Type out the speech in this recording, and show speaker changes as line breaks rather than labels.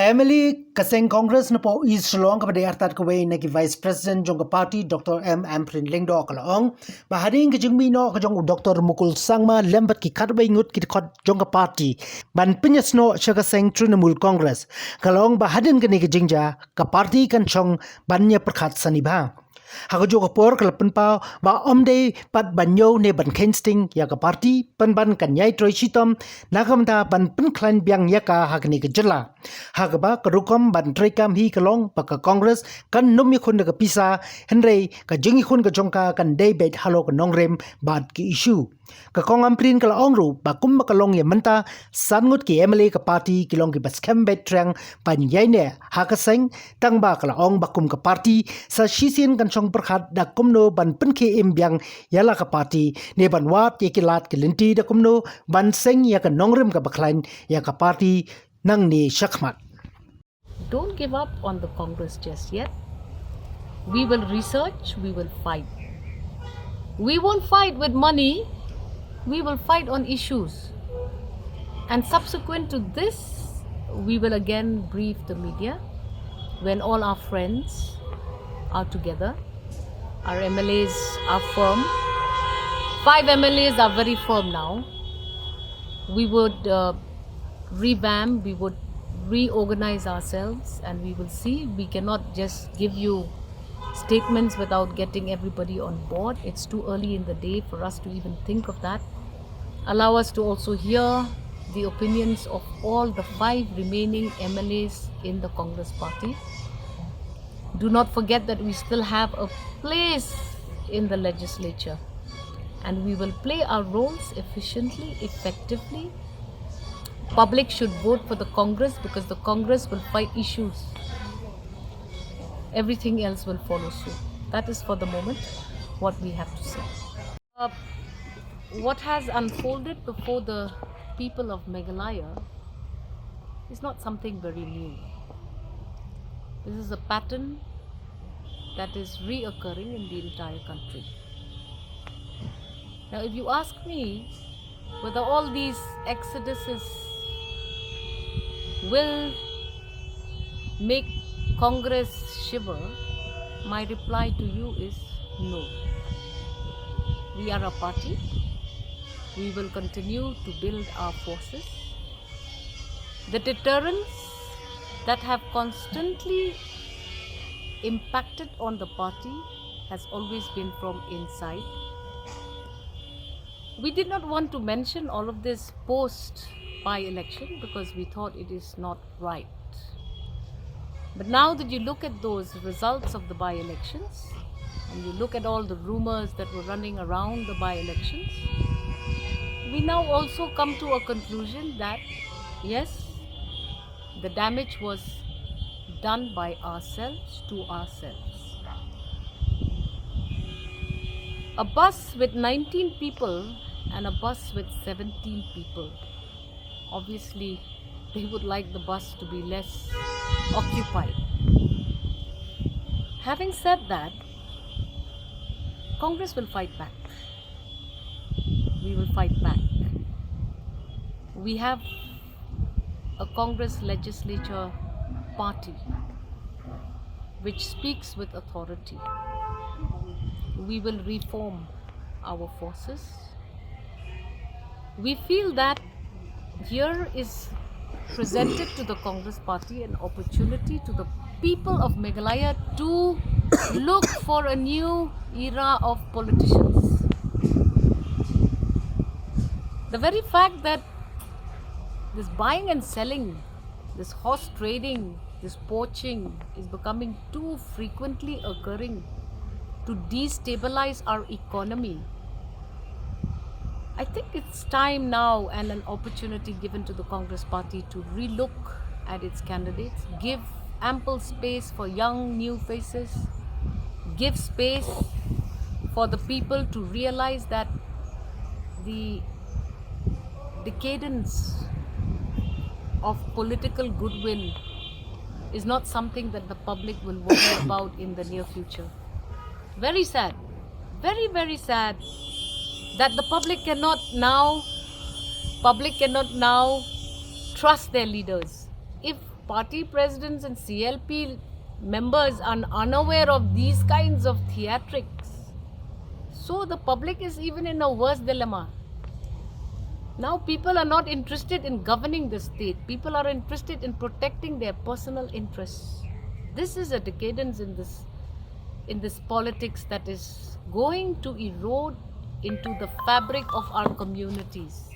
Emily Kaseng Congress na po is long kapag artat ko way nagi Vice President jong party Dr. M. Amprin Lingdo kalaong bahading kajong mino kajong Dr. Mukul Sangma lembat ki kadbay ngut ki kot jong party ban pinyas no siya Kaseng Trinamool Congress kalaong bahadin kani kajingja ka party kan chong banya perkat saniba Hago jo kapor kalapan pa ba omday pat banyo ne ban kensting ya ka party pan ban kan yai troi chitom nakamta ban pen klan biang ya ka hagni ke jela hagaba karukom ban troi kam hi kalong pa ka congress kan numi khun ka pisa henrei ka jingi khun ka jongka kan debate halo ka nongrem bad ki issue ka kong amprin kala ongru ba kum kalong ya menta sangut ki emily ka party kilong ki baskem bet trang pan yai ne hakaseng tang ba kala ong ba kum ka party sa shisin kan chong perkhat da kumno ban penke imbyang yala ka party ne ban wat ye kilat kelinti da kumno ban seng ya ka nongrem ka baklain ya ka party nang ni shakmat.
Don't give up on the Congress just yet. We will research, we will fight. We won't fight with money, we will fight on issues. And subsequent to this, we will again brief the media when all our friends are together. Our MLAs are firm. 5 MLAs are very firm now. We would revamp, we would reorganize ourselves, and we will see. We cannot just give you statements without getting everybody on board. It's too early in the day for us to even think of that. Allow us to also hear the opinions of all the 5 remaining MLAs in the Congress party. Do not forget that we still have a place in the legislature, and we will play our roles efficiently, effectively. Public should vote for the Congress because the Congress will fight issues. Everything else will follow suit. That is for the moment what we have to say. What has unfolded before the people of Meghalaya is not something very new. This is a pattern that is reoccurring in the entire country. Now, if you ask me whether all these exoduses will make Congress shiver, my reply to you is no. We are a party. We will continue to build our forces. The deterrents that have constantly impacted on the party has always been from inside. We did not want to mention all of this post by-election because we thought it is not right. But now that you look at those results of the by-elections and you look at all the rumors that were running around the by-elections, we now also come to a conclusion that yes, the damage was done by ourselves to ourselves. A bus with 19 people and a bus with 17 people. Obviously, they would like the bus to be less occupied. Having said that, Congress will fight back. We will fight back. We have a Congress legislature party which speaks with authority. We will reform our forces. We feel that here is presented to the Congress party an opportunity to the people of Meghalaya to look for a new era of politicians. The very fact that this buying and selling, this horse trading, this poaching is becoming too frequently occurring to destabilize our economy. I think it's time now and an opportunity given to the Congress party to relook at its candidates, give ample space for young new faces, give space for the people to realize that the decadence of political goodwill is not something that the public will worry about in the near future. Very sad, very, very sad that the public cannot now trust their leaders. If party presidents and CLP members are unaware of these kinds of theatrics. So the public is even in a worse dilemma. Now people are not interested in governing the state. People are interested in protecting their personal interests. This is a decadence in this politics that is going to erode into the fabric of our communities.